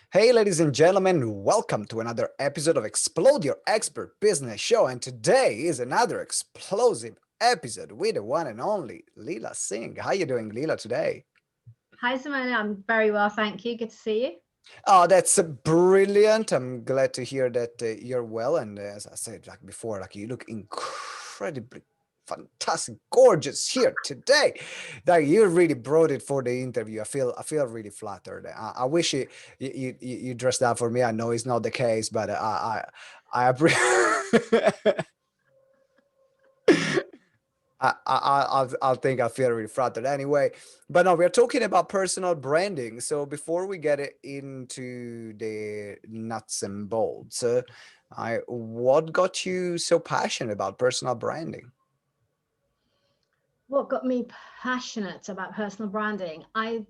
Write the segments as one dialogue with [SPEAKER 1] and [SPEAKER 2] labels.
[SPEAKER 1] Hey, ladies and gentlemen, welcome to another episode of Explode Your Expert Business Show. And today is another explosive episode with the one and only Leila Singh. How you doing, Leila, today?
[SPEAKER 2] Hi, Simone. I'm very well, thank you. Good to see you.
[SPEAKER 1] Oh, that's brilliant. I'm glad to hear that you're well. And as I said like before, like you look incredibly fantastic, gorgeous here today. Like you really brought it for the interview. I feel really flattered. I wish you dressed up for me. I know it's not the case, but I appreciate. I think I feel really flattered anyway. But no, we're talking about personal branding. So before we get into the nuts and bolts, what got you so passionate about personal branding?
[SPEAKER 2] What got me passionate about personal branding? I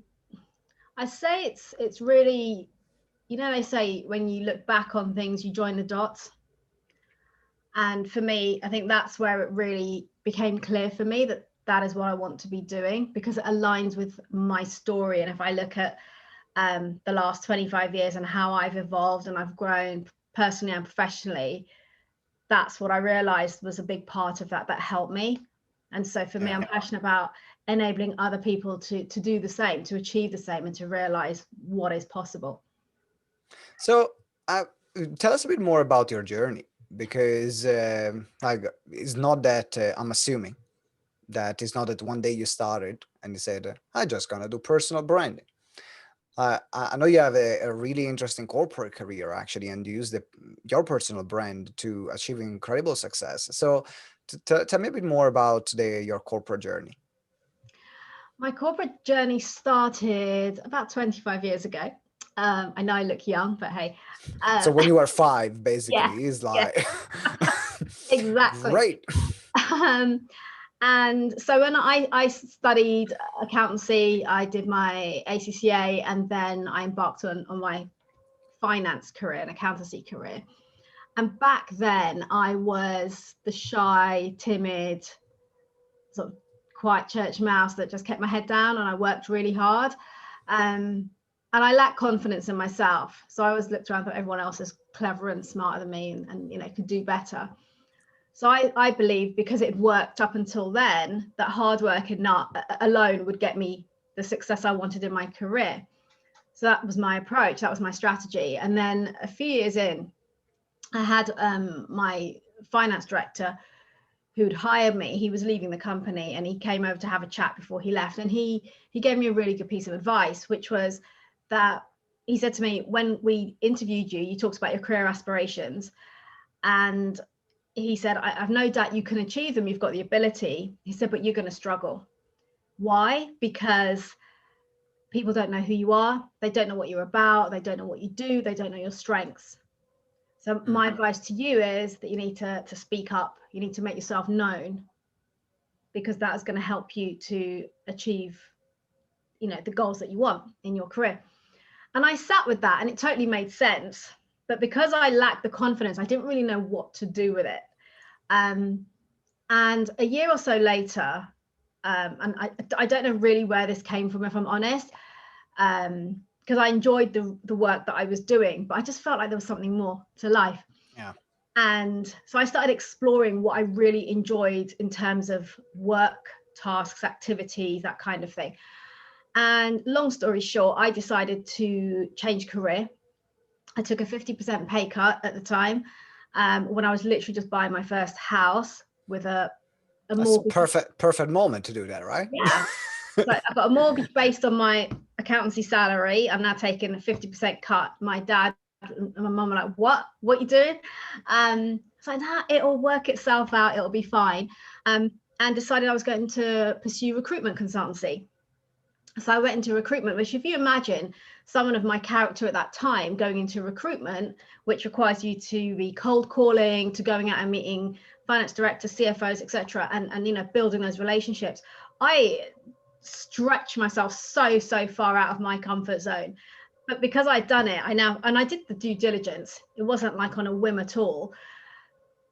[SPEAKER 2] say it's really, they say when you look back on things, you join the dots. And for me, I think that's where it really became clear for me that that is what I want to be doing because it aligns with my story. And if I look at the last 25 years and how I've evolved and I've grown personally and professionally, that's what I realized was a big part of that helped me. And so for me, I'm passionate about enabling other people to do the same, to achieve the same, and to realize what is possible.
[SPEAKER 1] So, tell us a bit more about your journey, because like it's not that I'm assuming that it's not that one day you started and you said, "I just gonna do personal branding." I know you have a really interesting corporate career actually, and you use your personal brand to achieve incredible success. So, tell me a bit more about your corporate journey.
[SPEAKER 2] My corporate journey started about 25 years ago. I know I look young, but hey.
[SPEAKER 1] So when you were five,
[SPEAKER 2] Yeah,
[SPEAKER 1] basically, is
[SPEAKER 2] yeah,
[SPEAKER 1] like
[SPEAKER 2] exactly.
[SPEAKER 1] great.
[SPEAKER 2] Um, and so when I studied accountancy, I did my ACCA, and then I embarked on my finance career and accountancy career. And back then I was the shy, timid, sort of quiet church mouse that just kept my head down, and I worked really hard. And I lacked confidence in myself. So I always looked around, thought everyone else is clever and smarter than me and could do better. So I believe because it worked up until then, that hard work and not alone would get me the success I wanted in my career. So that was my approach. That was my strategy. And then a few years in, I had my finance director who'd hired me. He was leaving the company, and he came over to have a chat before he left. And he gave me a really good piece of advice, which was that he said to me, when we interviewed you, you talked about your career aspirations. And he said, I've no doubt you can achieve them. You've got the ability. He said, but you're going to struggle. Why? Because people don't know who you are. They don't know what you're about. They don't know what you do. They don't know your strengths. So my advice to you is that you need to speak up. You need to make yourself known, because that is going to help you to achieve, the goals that you want in your career. And I sat with that, and it totally made sense. But because I lacked the confidence, I didn't really know what to do with it. And a year or so later, and I don't know really where this came from, if I'm honest, because I enjoyed the work that I was doing, but I just felt like there was something more to life.
[SPEAKER 1] Yeah.
[SPEAKER 2] And so I started exploring what I really enjoyed in terms of work, tasks, activities, that kind of thing. And long story short, I decided to change career. I took a 50% pay cut at the time, when I was literally just buying my first house with a
[SPEAKER 1] That's a
[SPEAKER 2] mortgage.
[SPEAKER 1] perfect moment to do that, right?
[SPEAKER 2] Yeah. So I've got a mortgage based on my accountancy salary. I'm now taking a 50% cut. My dad and my mum were like, what you doing? It's like, nah, it'll work itself out. It'll be fine. And decided I was going to pursue recruitment consultancy. So I went into recruitment, which, if you imagine someone of my character at that time going into recruitment, which requires you to be cold calling, to going out and meeting finance directors, CFOs, etc., and building those relationships, I stretched myself so far out of my comfort zone. But because I'd done it, I did the due diligence. It wasn't like on a whim at all.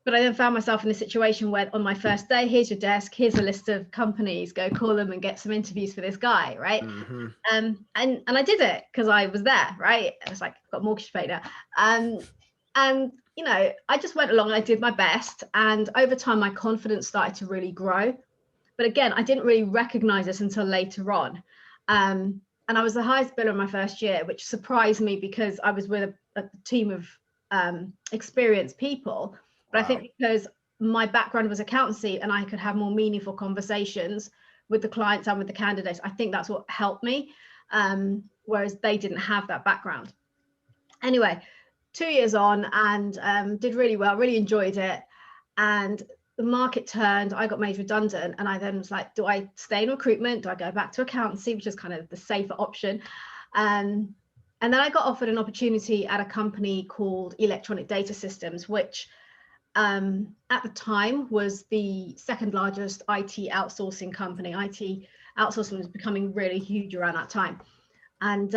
[SPEAKER 2] But I then found myself in a situation where on my first day, here's your desk, here's a list of companies, go call them and get some interviews for this guy, right?
[SPEAKER 1] Mm-hmm.
[SPEAKER 2] And I did it because I was there, right? I was like, I've got a mortgage to pay now. And you know, I just went along, I did my best, and over time my confidence started to really grow. But again, I didn't really recognize this until later on. And I was the highest biller in my first year, which surprised me because I was with a team of experienced people. But I think because my background was accountancy and I could have more meaningful conversations with the clients and with the candidates, I think that's what helped me, whereas they didn't have that background. Anyway, 2 years on, and did really well, really enjoyed it. And the market turned, I got made redundant, and I then was like, do I stay in recruitment? Do I go back to accountancy, which is kind of the safer option? And then I got offered an opportunity at a company called Electronic Data Systems, which at the time was the second largest IT outsourcing company. IT outsourcing was becoming really huge around that time. And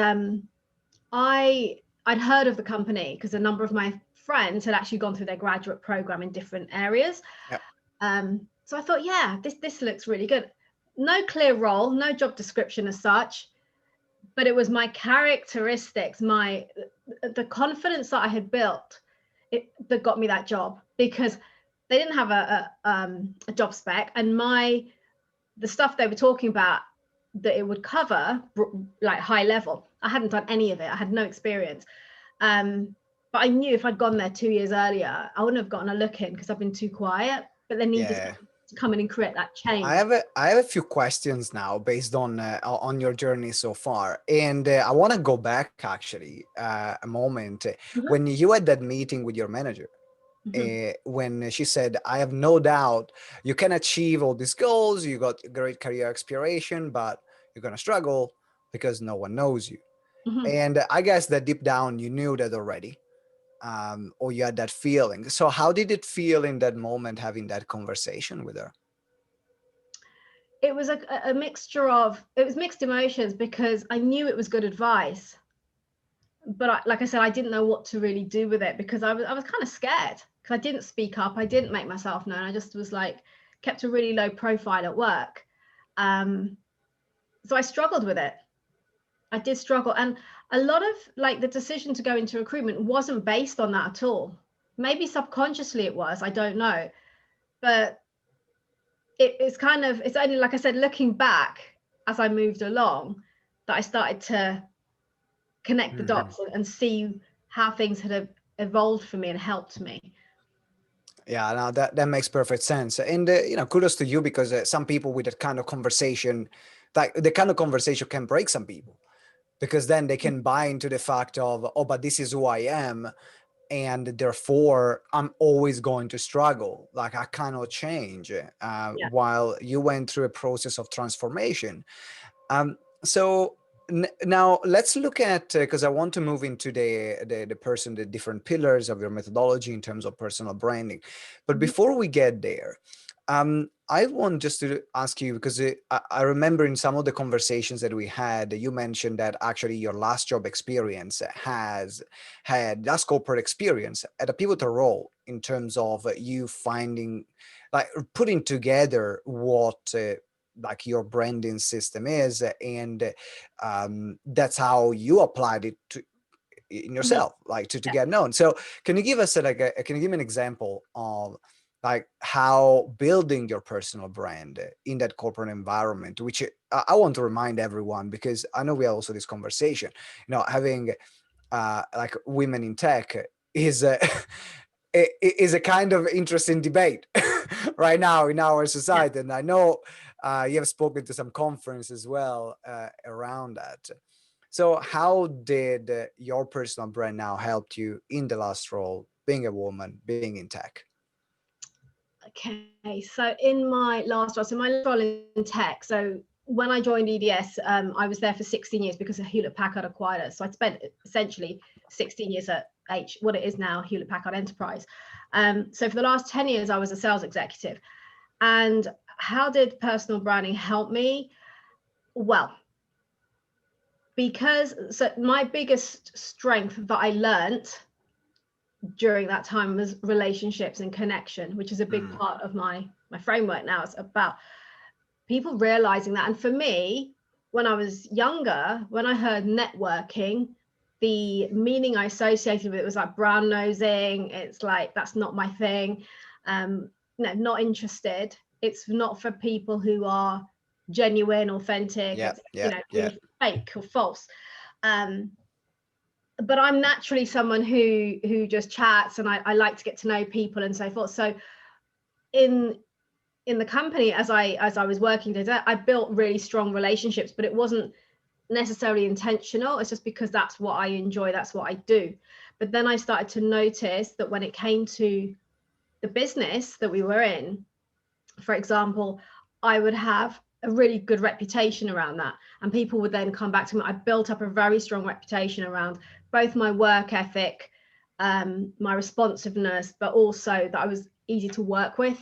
[SPEAKER 2] I'd heard of the company because a number of my friends had actually gone through their graduate program in different areas.
[SPEAKER 1] Yep.
[SPEAKER 2] So I thought, yeah, this looks really good. No clear role, no job description as such, but it was my characteristics, the confidence that I had built that got me that job, because they didn't have a job spec, and the stuff they were talking about that it would cover, like high level, I hadn't done any of it. I had no experience. But I knew if I'd gone there 2 years earlier, I wouldn't have gotten a look in because I've been too quiet. But they needed to come in and create that change.
[SPEAKER 1] I have a few questions now based on your journey so far, and I want to go back actually a moment when you had that meeting with your manager. When she said, I have no doubt you can achieve all these goals, you got great career aspiration, but you're going to struggle because no one knows you. And I guess that deep down you knew that already, or you had that feeling. So how did it feel in that moment having that conversation with her?
[SPEAKER 2] It was a mixture of, it was mixed emotions, because I knew it was good advice, but like I said, I didn't know what to really do with it, because I was kind of scared, because I didn't speak up, I didn't make myself known, I just was like, kept a really low profile at work. So I struggled with it. I did struggle, and a lot of like the decision to go into recruitment wasn't based on that at all. Maybe subconsciously it was, I don't know, but it's only, like I said, looking back as I moved along, that I started to connect the dots and see how things had evolved for me and helped me.
[SPEAKER 1] Yeah, no, that makes perfect sense. And, kudos to you, because some people with that kind of conversation, like the kind of conversation can break some people, because then they can buy into the fact of, oh, but this is who I am, and therefore I'm always going to struggle. Like I cannot change. While you went through a process of transformation. So now let's look at, because I want to move into the different pillars of your methodology in terms of personal branding. But before we get there, I want just to ask you, because I remember in some of the conversations that we had, you mentioned that actually your last job experience last corporate experience had a pivotal role in terms of you finding, like putting together what like your branding system is, and that's how you applied it in yourself, like to get known. So can you give us can you give me an example of like how building your personal brand in that corporate environment, which I want to remind everyone, because I know we have also this conversation, having like women in tech is is a kind of interesting debate right now in our society. And I know you have spoken to some conference as well around that. So how did your personal brand now helped you in the last role, being a woman, being in tech?
[SPEAKER 2] Okay, so in my last role in tech, so when I joined EDS, I was there for 16 years because Hewlett Packard acquired us. So I spent essentially 16 years at what it is now, Hewlett Packard Enterprise. So for the last 10 years, I was a sales executive. And how did personal branding help me? Well, because my biggest strength that I learned during that time was relationships and connection, which is a big
[SPEAKER 1] Mm.
[SPEAKER 2] part of my framework now. It's about people realizing that. And for me, when I was younger, when I heard networking, the meaning I associated with it was like brown nosing. It's like, that's not my thing. No, not interested. It's not for people who are genuine, authentic.
[SPEAKER 1] Yeah,
[SPEAKER 2] It's,
[SPEAKER 1] yeah, yeah.
[SPEAKER 2] really fake or false. But I'm naturally someone who just chats, and I like to get to know people and so forth. So in the company, as I was working today, I built really strong relationships, but it wasn't necessarily intentional. It's just because that's what I enjoy, that's what I do. But then I started to notice that when it came to the business that we were in, for example, I would have a really good reputation around that, and people would then come back to me. I built up a very strong reputation around both my work ethic, my responsiveness, but also that I was easy to work with.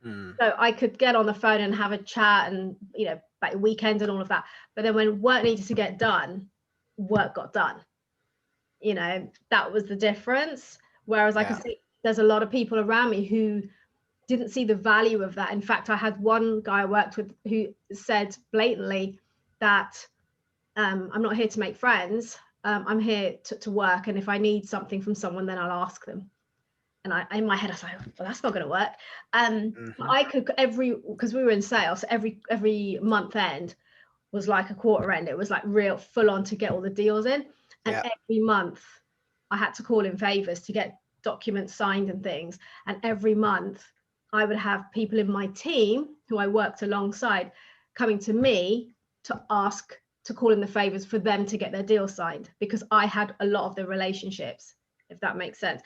[SPEAKER 2] So I could get on the phone and have a chat, and like weekends and all of that. But then when work needed to get done, work got done. That was the difference. Whereas I could see there's a lot of people around me who didn't see the value of that. In fact, I had one guy I worked with who said blatantly that I'm not here to make friends. I'm here to work. And if I need something from someone, then I'll ask them. And in my head, I was like, well, that's not going to work. I could because we were in sales, so every month end was like a quarter end. It was like real full on to get all the deals in. And every month I had to call in favors to get documents signed and things. And every month I would have people in my team who I worked alongside coming to me to ask to call in the favors for them to get their deal signed, because I had a lot of the relationships, if that makes sense.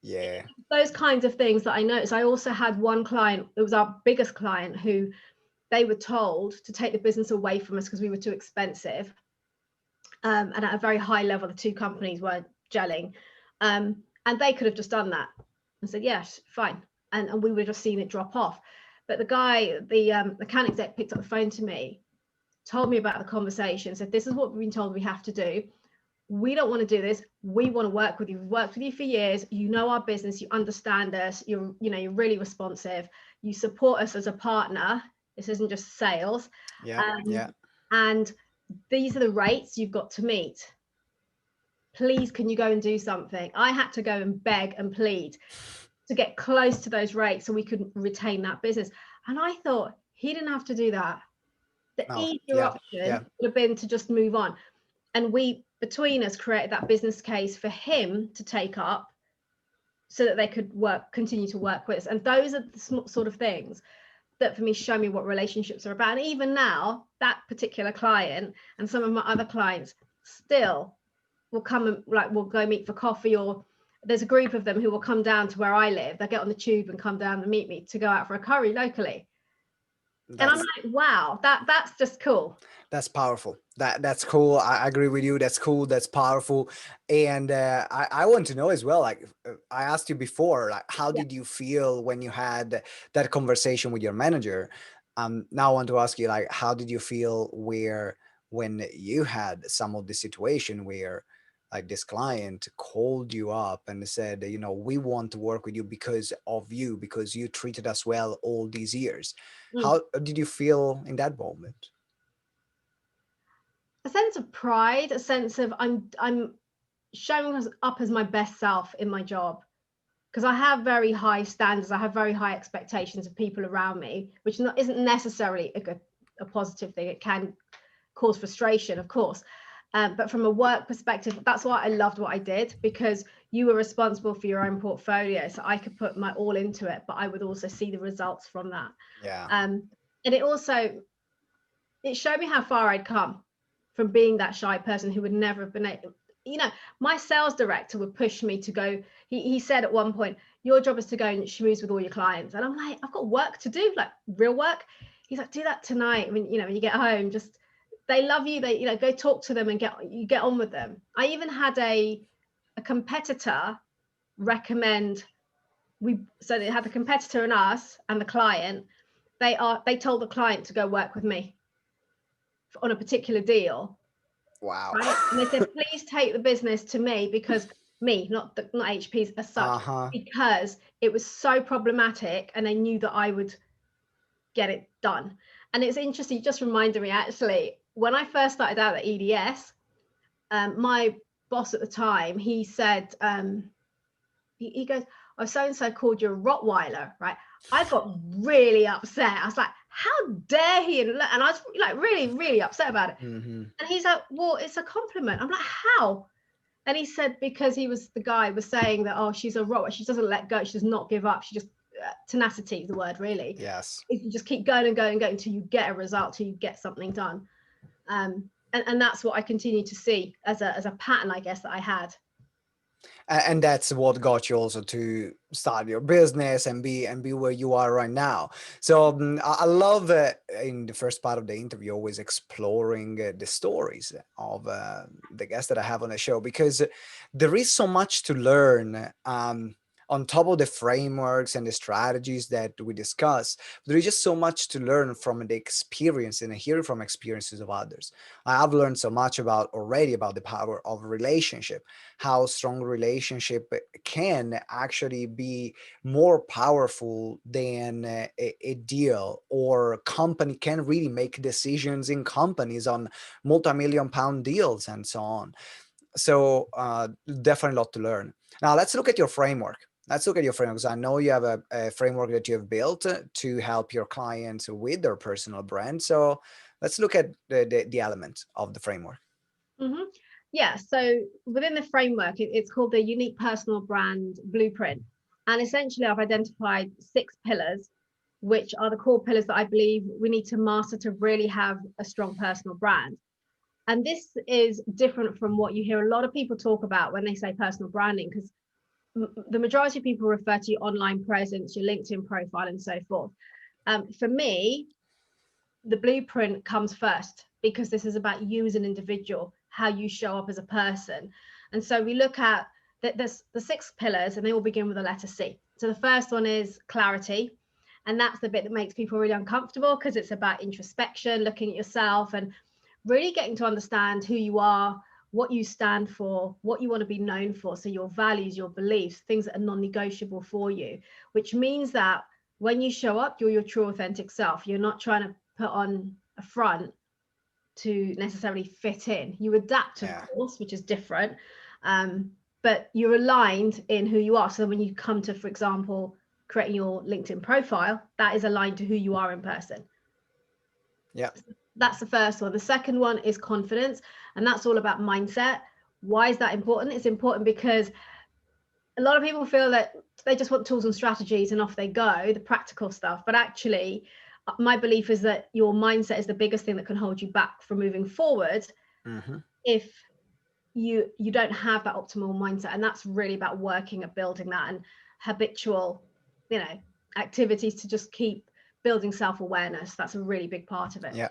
[SPEAKER 1] Yeah.
[SPEAKER 2] Those kinds of things that I noticed. I also had one client, it was our biggest client, who they were told to take the business away from us because we were too expensive. And at a very high level, the two companies weren't gelling. And they could have just done that and said, yes, fine. And we would have just seen it drop off. But the guy, the account exec, picked up the phone to me, told me about the conversation, said, this is what we've been told we have to do. We don't want to do this. We want to work with you. We've worked with you for years. You know our business. You understand us. You're really responsive. You support us as a partner. This isn't just sales. And these are the rates you've got to meet. Please, can you go and do something? I had to go and beg and plead to get close to those rates so we could retain that business. And I thought he didn't have to do that. The easier option would have been to just move on. And we, between us, created that business case for him to take up so that they could continue to work with us. And those are the sort of things that for me show me what relationships are about. And even now, that particular client and some of my other clients still will come and we'll go meet for coffee, or there's a group of them who will come down to where I live. They'll get on the tube and come down and meet me to go out for a curry locally. And I'm like, wow, that's just cool.
[SPEAKER 1] That's powerful. That's cool. I agree with you. That's cool. That's powerful. And I want to know as well, like I asked you before, like how did you feel when you had that conversation with your manager? Now I want to ask you, like, how did you feel when you had some of the situation where like this client called you up and said, we want to work with you because of you, because you treated us well all these years. How did you feel in that moment?
[SPEAKER 2] A sense of pride, a sense of I'm showing up as my best self in my job, because I have very high standards. I have very high expectations of people around me, which isn't necessarily a positive thing. It can cause frustration, of course. But from a work perspective, that's why I loved what I did, because you were responsible for your own portfolio. So I could put my all into it, but I would also see the results from that. And it showed me how far I'd come from being that shy person who would never have been able, my sales director would push me to go. He said at one point, your job is to go and schmooze with all your clients. And I'm like, I've got work to do, like real work. He's like, do that tonight when you get home. Just, they love you. They, go talk to them and get on with them. I even had a competitor recommend so they had the competitor and us and the client. They told the client to go work with me on a particular deal.
[SPEAKER 1] Wow.
[SPEAKER 2] Right? And they said, please take the business to me, because me, not HPs as such,
[SPEAKER 1] Uh-huh.
[SPEAKER 2] because it was so problematic and they knew that I would get it done. And it's interesting, you just reminded me actually, when I first started out at EDS, my boss at the time, he said, he goes, oh, so-and-so called you a Rottweiler, right? I got really upset. I was like, how dare he? And I was like really, really upset about it.
[SPEAKER 1] Mm-hmm.
[SPEAKER 2] And he's like, well, it's a compliment. I'm like, how? And he said, because the guy was saying that, oh, she's a Rottweiler. She doesn't let go. She does not give up. She just, tenacity is the word, really.
[SPEAKER 1] Yes.
[SPEAKER 2] If you just keep going and going and going until you get a result, till you get something done. And that's what I continue to see as a pattern, I guess, that I had.
[SPEAKER 1] And that's what got you also to start your business and be where you are right now. So I love in the first part of the interview always exploring the stories of the guests that I have on the show, because there is so much to learn on top of the frameworks and the strategies that we discuss. There is just so much to learn from the experience and hear from experiences of others. I have learned so much already about the power of relationship, how strong relationship can actually be more powerful than a deal, or a company can really make decisions in companies on multi-million pound deals and so on. So definitely a lot to learn. Now let's look at your framework. Let's look at your framework. I know you have a framework that you have built to help your clients with their personal brand. So let's look at the elements of the framework.
[SPEAKER 2] Mm-hmm. Yeah, so within the framework, it's called the Unique Personal Brand Blueprint. And essentially, I've identified 6 pillars, which are the core pillars that I believe we need to master to really have a strong personal brand. And this is different from what you hear a lot of people talk about when they say personal branding, because the majority of people refer to your online presence, your LinkedIn profile, and so forth. For me, the blueprint comes first, because this is about you as an individual, how you show up as a person. And so we look at there's the 6 pillars, and they all begin with the letter C. So the first one is clarity. And that's the bit that makes people really uncomfortable, because it's about introspection, looking at yourself and really getting to understand who you are, what you stand for, what you want to be known for. So your values, your beliefs, things that are non-negotiable for you, which means that when you show up, you're your true authentic self. You're not trying to put on a front to necessarily fit in. You adapt, of
[SPEAKER 1] Yeah.
[SPEAKER 2] course, which is different, but you're aligned in who you are. So when you come to, for example, creating your LinkedIn profile, that is aligned to who you are in person.
[SPEAKER 1] Yeah.
[SPEAKER 2] That's the first one. The second one is confidence, and that's all about mindset. Why is that important? It's important because a lot of people feel that they just want tools and strategies and off they go, the practical stuff. But actually, my belief is that your mindset is the biggest thing that can hold you back from moving forward.
[SPEAKER 1] Mm-hmm.
[SPEAKER 2] If you don't have that optimal mindset. And that's really about working at building that, and habitual, activities to just keep building self-awareness. That's a really big part of it.
[SPEAKER 1] Yeah.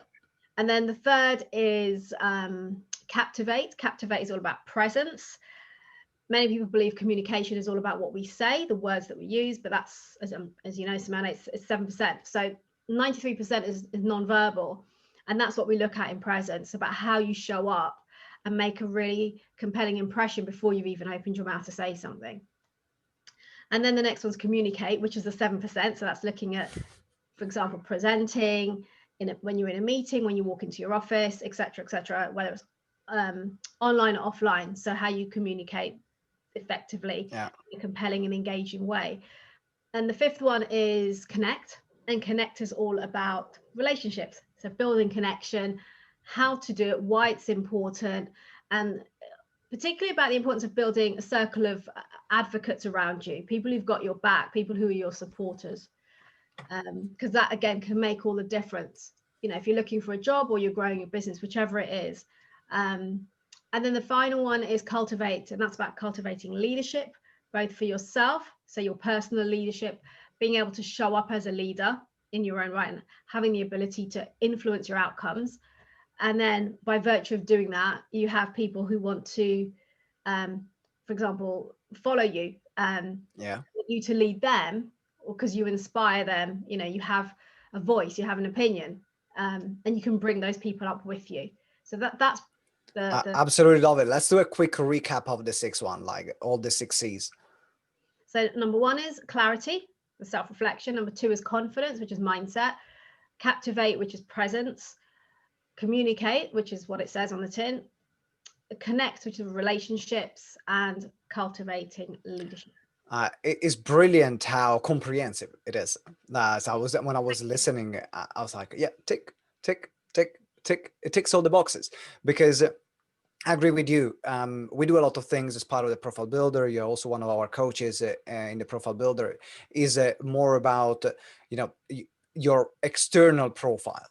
[SPEAKER 2] And then the third is captivate. Captivate is all about presence. Many people believe communication is all about what we say, the words that we use, but that's, as you know, Simone, it's 7%. So 93% is non-verbal. And that's what we look at in presence, about how you show up and make a really compelling impression before you've even opened your mouth to say something. And then the next one's communicate, which is the 7%. So that's looking at, for example, presenting when you're in a meeting, when you walk into your office, etc., whether it's online or offline. So how you communicate effectively, in a compelling and engaging way. And the 5th one is connect. And connect is all about relationships. So building connection, how to do it, why it's important, and particularly about the importance of building a circle of advocates around you, people who've got your back, people who are your supporters, because that again can make all the difference, if you're looking for a job or you're growing your business, whichever it is. And then the final one is cultivate, and that's about cultivating leadership, both for yourself, so your personal leadership, being able to show up as a leader in your own right and having the ability to influence your outcomes. And then by virtue of doing that, you have people who want to, for example, follow you, you to lead them, or because you inspire them, you have a voice, you have an opinion, and you can bring those people up with you. So that's The
[SPEAKER 1] Absolutely love it. Let's do a quick recap of the sixth one, like all the 6 C's.
[SPEAKER 2] So number 1 is clarity, the self-reflection. Number 2 is confidence, which is mindset. Captivate, which is presence. Communicate, which is what it says on the tin. Connect, which is relationships, and cultivating leadership.
[SPEAKER 1] It's brilliant how comprehensive it is. So when I was listening, I was like, yeah, tick, tick, tick, tick. It ticks all the boxes because I agree with you. We do a lot of things as part of the Profile Builder. You're also one of our coaches in the Profile Builder. Is more about your external profile.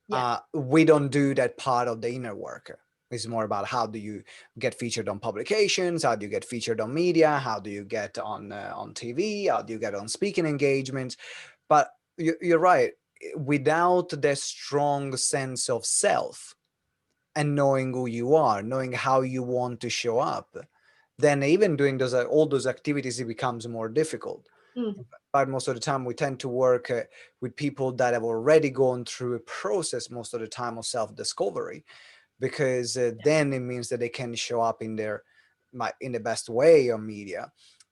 [SPEAKER 2] Yeah.
[SPEAKER 1] We don't do that part of the inner work. It's more about how do you get featured on publications, how do you get featured on media, how do you get on TV, how do you get on speaking engagements. But you're right. Without the strong sense of self and knowing who you are, knowing how you want to show up, then even doing those all those activities, it becomes more difficult. But most of the time we tend to work with people that have already gone through a process most of the time of self-discovery, because then it means that they can show up in the best way on media.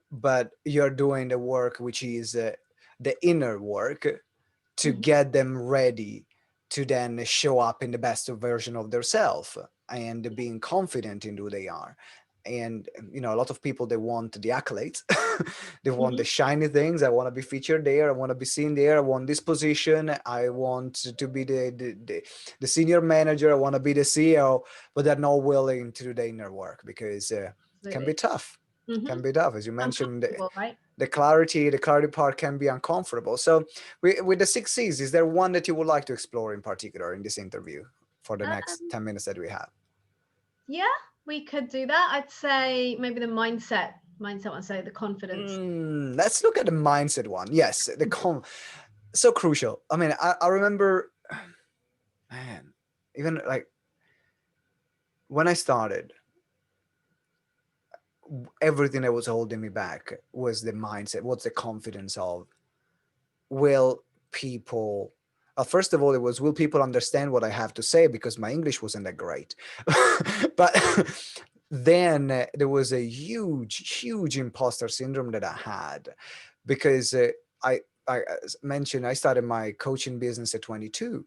[SPEAKER 1] But you're doing the work which is the inner work to get them ready to then show up in the best version of themselves and being confident in who they are. And a lot of people, they want the accolades. They want the shiny things. I want to be featured there, I want to be seen there, I want this position, I want to be the senior manager, I want to be the CEO. But they're not willing to do the inner work because it can be tough. Can be tough, as you mentioned.
[SPEAKER 2] Right?
[SPEAKER 1] The clarity part can be uncomfortable. So with the 6 C's, is there one that you would like to explore in particular in this interview for the next 10 minutes that we have?
[SPEAKER 2] Yeah, we could do that. I'd say maybe the mindset one, so the confidence.
[SPEAKER 1] Let's look at the mindset one. Yes, so crucial. I mean, I remember, man, even like when I started, everything that was holding me back was the mindset. What's the confidence of, will people, first of all, it was, will people understand what I have to say, because my English wasn't that great. But then there was a huge imposter syndrome that I had, because I mentioned I started my coaching business at 22.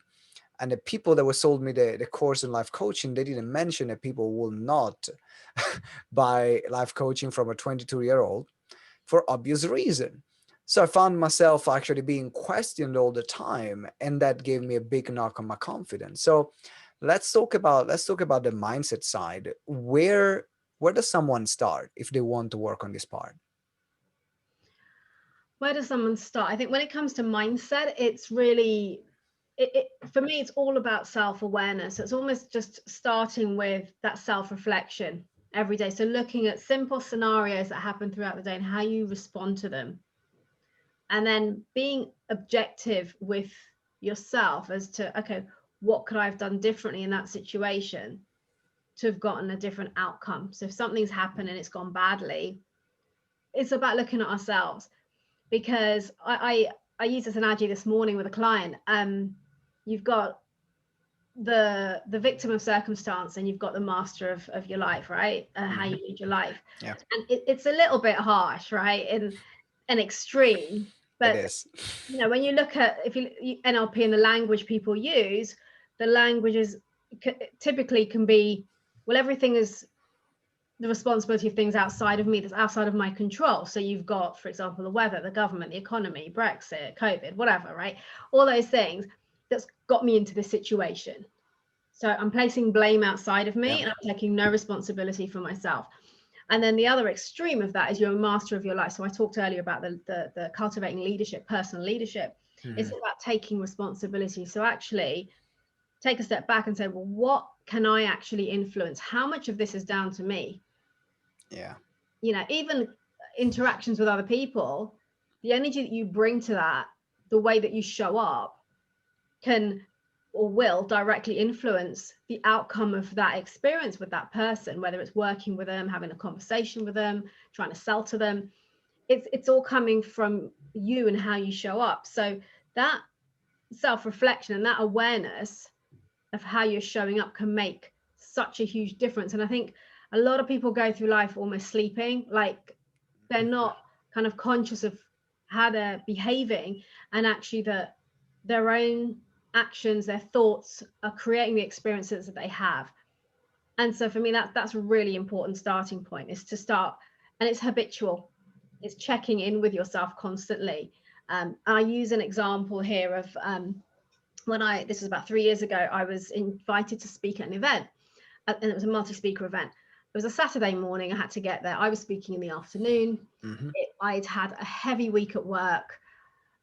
[SPEAKER 1] And the people that were sold me the course in life coaching, they didn't mention that people will not buy life coaching from a 22-year-old for obvious reason. So I found myself actually being questioned all the time, and that gave me a big knock on my confidence. So let's talk about the mindset side. Where does someone start if they want to work on this part?
[SPEAKER 2] Where does someone start? I think when it comes to mindset, it's really for me, it's all about self-awareness. It's almost just starting with that self-reflection every day. So looking at simple scenarios that happen throughout the day and how you respond to them. And then being objective with yourself as to, okay, what could I have done differently in that situation to have gotten a different outcome? So if something's happened and it's gone badly, it's about looking at ourselves. Because I used this analogy this morning with a client. You've got the victim of circumstance and you've got the master of your life, right? How you lead your life.
[SPEAKER 1] Yeah.
[SPEAKER 2] And it's a little bit harsh, right? In an extreme. But
[SPEAKER 1] It is.
[SPEAKER 2] when you look at NLP and the language people use, the languages typically can be, well, everything is the responsibility of things outside of me, that's outside of my control. So you've got, for example, the weather, the government, the economy, Brexit, COVID, whatever, right? All those things that's got me into this situation. So I'm placing blame outside of me, and I'm taking no responsibility for myself. And then the other extreme of that is you're a master of your life. So I talked earlier about the cultivating leadership, personal leadership. It's about taking responsibility. So actually take a step back and say, well, what can I actually influence? How much of this is down to me?
[SPEAKER 1] Yeah.
[SPEAKER 2] Even interactions with other people, the energy that you bring to that, the way that you show up, can or will directly influence the outcome of that experience with that person, whether it's working with them, having a conversation with them, trying to sell to them. It's all coming from you and how you show up. So that self-reflection and that awareness of how you're showing up can make such a huge difference. And I think a lot of people go through life almost sleeping, like they're not kind of conscious of how they're behaving, and actually that their own actions, their thoughts are creating the experiences that they have. And so for me, that's a really important starting point, is to start, and it's habitual. It's checking in with yourself constantly. I use an example here of this was about 3 years ago, I was invited to speak at an event, and it was a multi-speaker event. It was a Saturday morning. I had to get there. I was speaking in the afternoon. I'd had a heavy week at work.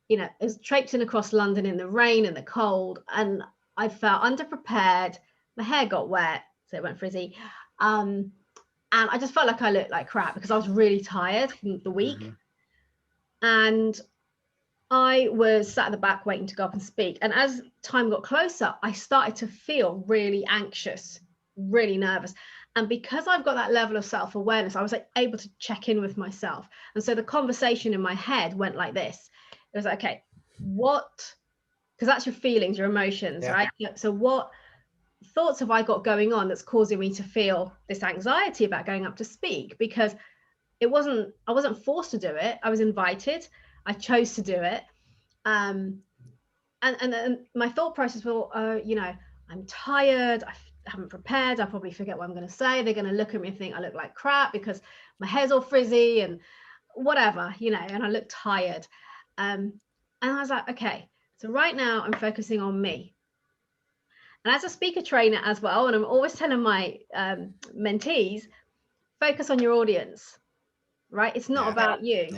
[SPEAKER 2] You know, it was traipsing across London in the rain and the cold, and I felt underprepared. My hair got wet, so it went frizzy. And I just felt like I looked like crap because I was really tired from the week. And I was sat at the back waiting to go up and speak. And as time got closer, I started to feel really anxious, really nervous. And because I've got that level of self-awareness, I was like able to check in with myself. And so the conversation in my head went like this. It was like, okay, because that's your feelings, your emotions, right? So what thoughts have I got going on that's causing me to feel this anxiety about going up to speak? Because I wasn't forced to do it. I was invited. I chose to do it. And my thought process was, I'm tired. I haven't prepared. I'll probably forget what I'm going to say. They're going to look at me and think I look like crap because my hair's all frizzy and whatever, and I look tired. And I was like, okay, so right now I'm focusing on me. And as a speaker trainer as well, and I'm always telling my mentees, focus on your audience, right? It's not about you.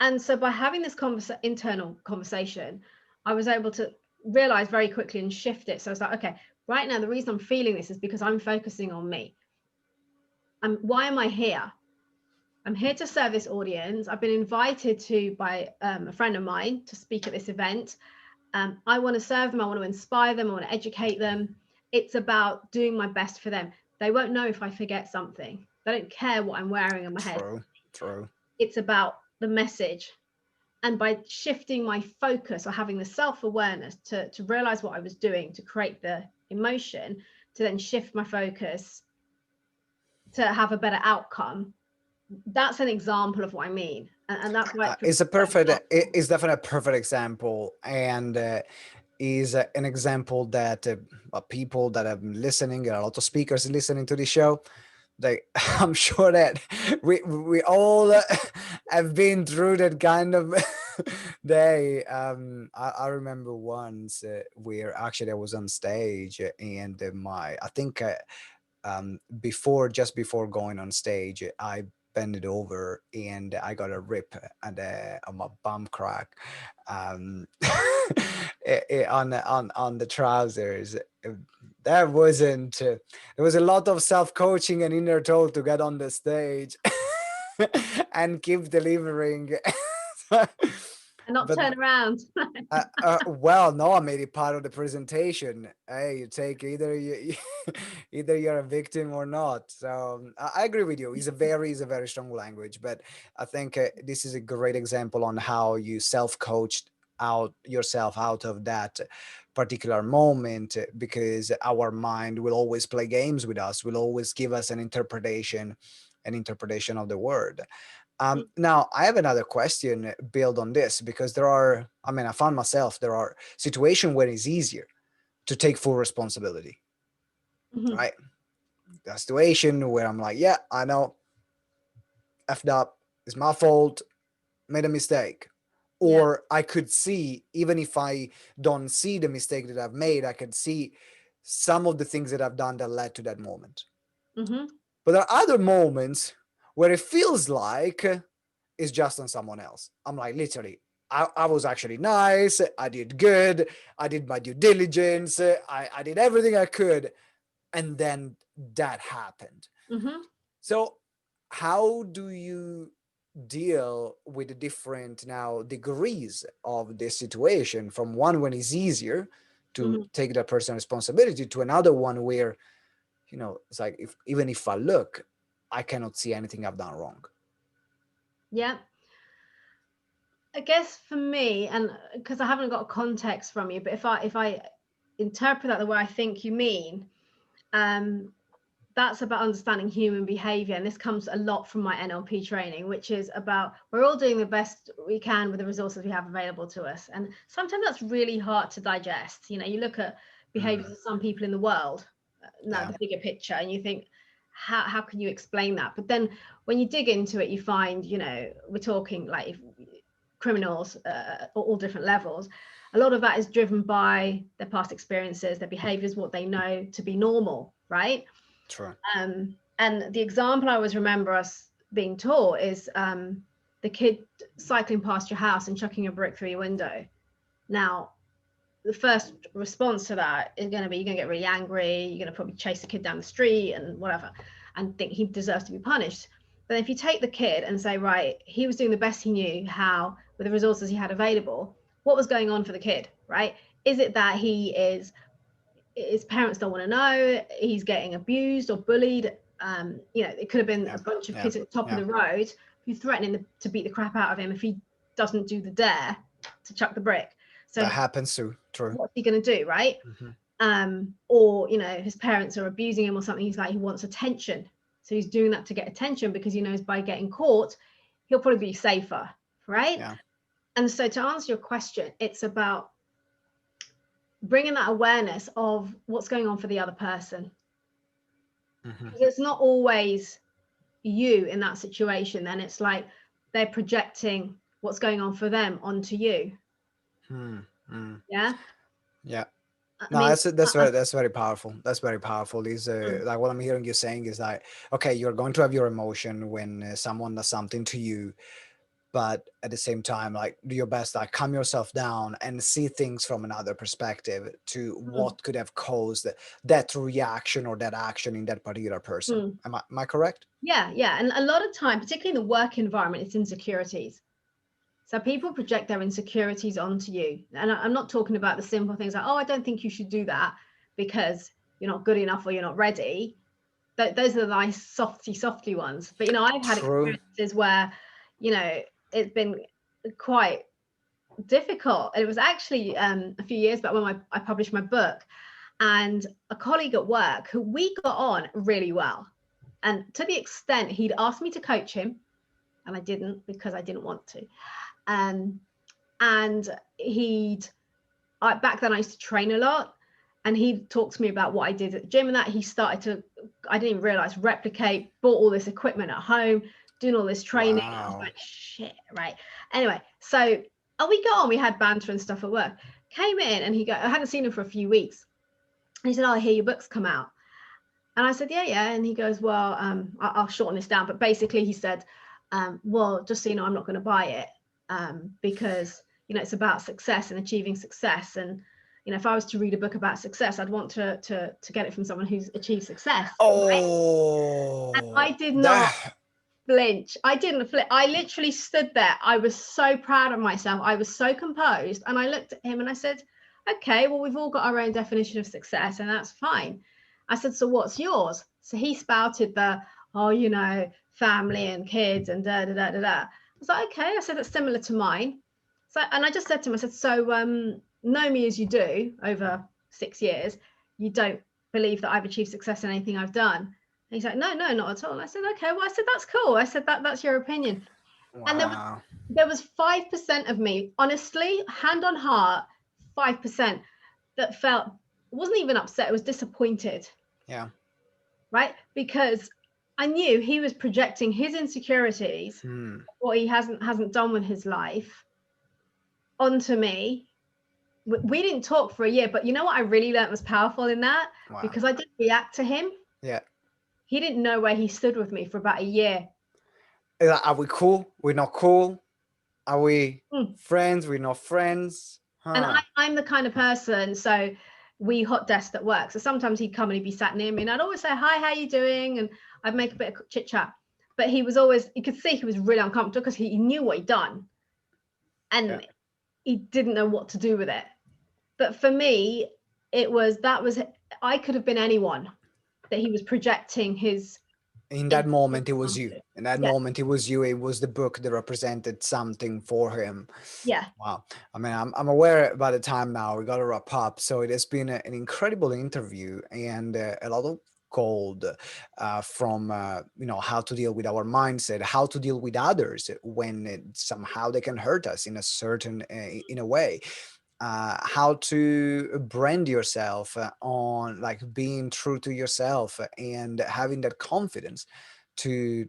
[SPEAKER 2] And so by having this internal conversation, I was able to realize very quickly and shift it. So I was like, okay, right now, the reason I'm feeling this is because I'm focusing on me. Why am I here? I'm here to serve this audience. I've been invited by a friend of mine to speak at this event. I want to serve them. I want to inspire them. I want to educate them. It's about doing my best for them. They won't know if I forget something. They don't care what I'm wearing on my head.
[SPEAKER 1] True.
[SPEAKER 2] It's about the message. And by shifting my focus or having the self-awareness to realize what I was doing, to create the emotion, to then shift my focus to have a better outcome, that's an example of what I mean. And that's why
[SPEAKER 1] it's definitely a perfect example, and is an example that people that have been listening, there are a lot of speakers listening to the show. I'm sure that we all have been through that kind of day. I remember once where actually I was on stage, and I think just before going on stage, I bent it over and I got a rip on my bum crack, on the trousers. That wasn't. There was a lot of self-coaching and inner talk to get on the stage and keep delivering.
[SPEAKER 2] And not turn around.
[SPEAKER 1] Well, no, I made it part of the presentation. Hey, you take either either you're a victim or not. So I agree with you. It's a very strong language, but I think this is a great example on how you self-coached yourself out of that particular moment, because our mind will always play games with us, will always give us an interpretation of the word. Now, I have another question built on this, because I found myself, there are situations where it's easier to take full responsibility, right? The situation where I'm like, yeah, I know, effed up, it's my fault, made a mistake. Or I could see, even if I don't see the mistake that I've made, I could see some of the things that I've done that led to that moment. But there are other moments where it feels like it's just on someone else. I'm like, literally, I was actually nice. I did good. I did my due diligence. I did everything I could. And then that happened. So how do you deal with the different now degrees of this situation, from one when it's easier to take that personal responsibility to another one where, it's like, even if I look, I cannot see anything I've done wrong?
[SPEAKER 2] Yeah. I guess for me, and because I haven't got a context from you, but if I interpret that the way I think you mean, that's about understanding human behavior. And this comes a lot from my NLP training, which is about, we're all doing the best we can with the resources we have available to us. And sometimes that's really hard to digest. You know, you look at behaviors of some people in the world, the bigger picture, and you think, how can you explain that? But then when you dig into it, you find, you know, we're talking like criminals, all different levels. A lot of that is driven by their past experiences, their behaviors, what they know to be normal, right?
[SPEAKER 1] True.
[SPEAKER 2] And the example I always remember us being taught is the kid cycling past your house and chucking a brick through your window. Now, the first response to that is going to be, you're going to get really angry, you're going to probably chase the kid down the street and whatever, and think he deserves to be punished. But if you take the kid and say, right, he was doing the best he knew how, with the resources he had available, what was going on for the kid, right? Is it that his parents don't want to know, he's getting abused or bullied? You know, it could have been a bunch of kids at the top of the road who threatening to beat the crap out of him if he doesn't do the dare to chuck the brick. So
[SPEAKER 1] that happens too. True.
[SPEAKER 2] What's he going to do, right? Or, you know, his parents are abusing him or something. He's like, he wants attention. So he's doing that to get attention because he knows by getting caught, he'll probably be safer, right?
[SPEAKER 1] Yeah.
[SPEAKER 2] And so to answer your question, it's about bringing that awareness of what's going on for the other person. It's not always you in that situation. Then it's like they're projecting what's going on for them onto you. Yeah.
[SPEAKER 1] No, that's very powerful. That's very powerful. Is like what I'm hearing you saying is like, okay, you're going to have your emotion when someone does something to you, but at the same time, like, do your best, like, calm yourself down and see things from another perspective to what could have caused that reaction or that action in that particular person. Am I correct?
[SPEAKER 2] Yeah. And a lot of time, particularly in the work environment, it's insecurities. So people project their insecurities onto you. And I'm not talking about the simple things like, oh, I don't think you should do that because you're not good enough or you're not ready. Those are the nice softly ones. But, you know, I've had experiences where, you know, it's been quite difficult. And it was actually a few years back when I published my book, and a colleague at work who we got on really well. And to the extent he'd asked me to coach him, and I didn't because I didn't want to. And back then I used to train a lot, and he talked to me about what I did at the gym and that. He started to, I didn't even realize, replicate, bought all this equipment at home, doing all this training. Wow. I was like, shit, right? Anyway, so we got on, we had banter and stuff at work. Came in and I hadn't seen him for a few weeks. And he said, oh, I hear your book's come out. And I said, yeah. And he goes, well, I'll shorten this down. But basically he said, well, just so you know, I'm not going to buy it. Because, you know, it's about success and achieving success. And, you know, if I was to read a book about success, I'd want to get it from someone who's achieved success.
[SPEAKER 1] Oh,
[SPEAKER 2] right? And I did not flinch. I didn't flinch. I literally stood there. I was so proud of myself. I was so composed. And I looked at him and I said, okay, well, we've all got our own definition of success, and that's fine. I said, so what's yours? So he spouted you know, family and kids and da da da da da. I was like, okay. I said, that's similar to mine. So, and I just said to him, I said, so know me as you do over 6 years, you don't believe that I've achieved success in anything I've done. And he's like, no, not at all. And I said, okay, well, I said, that's cool. I said, that's your opinion. Wow. And there was 5% of me, honestly, hand on heart, 5% that wasn't even upset. It was disappointed.
[SPEAKER 1] Yeah.
[SPEAKER 2] Right. Because I knew he was projecting his insecurities, what he hasn't done with his life, onto me. We didn't talk for a year, but you know what I really learned was powerful in that? Wow. Because I didn't react to him.
[SPEAKER 1] Yeah.
[SPEAKER 2] He didn't know where he stood with me for about a year.
[SPEAKER 1] Are we cool? We're not cool? Are we friends? We're not friends?
[SPEAKER 2] And I'm the kind of person, so we hot desk at work. So sometimes he'd come and he'd be sat near me and I'd always say, hi, how you doing? And I'd make a bit of chit chat. But he was always, you could see he was really uncomfortable because he knew what he'd done. And he didn't know what to do with it. But for me, I could have been anyone that he was projecting his.
[SPEAKER 1] In that moment, it was you. In that moment, it was you. It was the book that represented something for him.
[SPEAKER 2] Yeah.
[SPEAKER 1] Wow. I mean, I'm aware by the time now we got to wrap up. So it has been an incredible interview and a lot of called from how to deal with our mindset, how to deal with others when somehow they can hurt us in a certain in a way, how to brand yourself on like being true to yourself and having that confidence to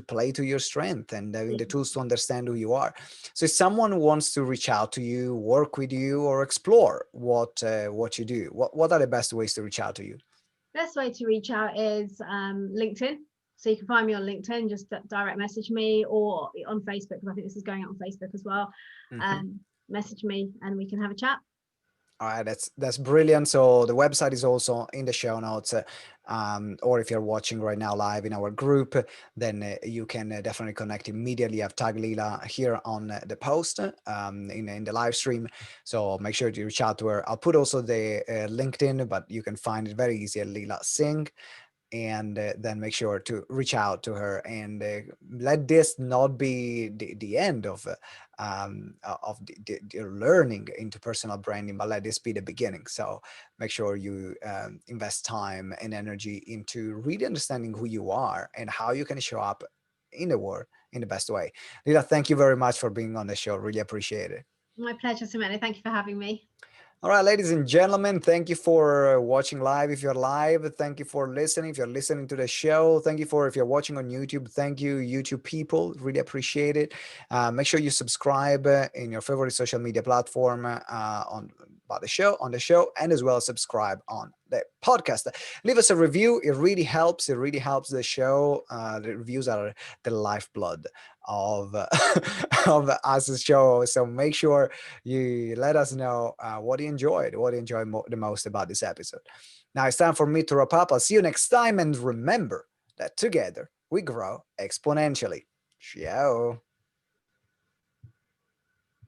[SPEAKER 1] play to your strength and having the tools to understand who you are. So if someone wants to reach out to you, work with you, or explore what you do, what are the best ways to reach out to you?
[SPEAKER 2] Best way to reach out is LinkedIn. So you can find me on LinkedIn, just direct message me, or on Facebook, because I think this is going out on Facebook as well.
[SPEAKER 1] Mm-hmm.
[SPEAKER 2] Message me and we can have a chat.
[SPEAKER 1] All right, that's brilliant. So the website is also in the show notes, or if you're watching right now live in our group, then you can definitely connect immediately. I've tagged Leila here on the post in the live stream, so make sure to reach out to her. I'll put also the LinkedIn, but you can find it very easy at Leila Singh. And then make sure to reach out to her, and let this not be the end of the learning into personal branding, but let this be the beginning. So make sure you invest time and energy into really understanding who you are and how you can show up in the world in the best way. Lila, thank you very much for being on the show. Really appreciate it.
[SPEAKER 2] My pleasure, Simone. Thank you for having me.
[SPEAKER 1] All right, ladies and gentlemen, thank you for watching live. If you're live, thank you for listening. If you're listening to the show, thank you for, if you're watching on YouTube, thank you, YouTube people. Really appreciate it. Make sure you subscribe in your favorite social media platform on the show, and as well subscribe on the podcast. Leave us a review. It really helps. It really helps the show. The reviews are the lifeblood of of us show. So make sure you let us know what you enjoyed, what you enjoyed the most about this episode. Now it's time for me to wrap up. I'll see you next time, and remember that together we grow exponentially. Ciao.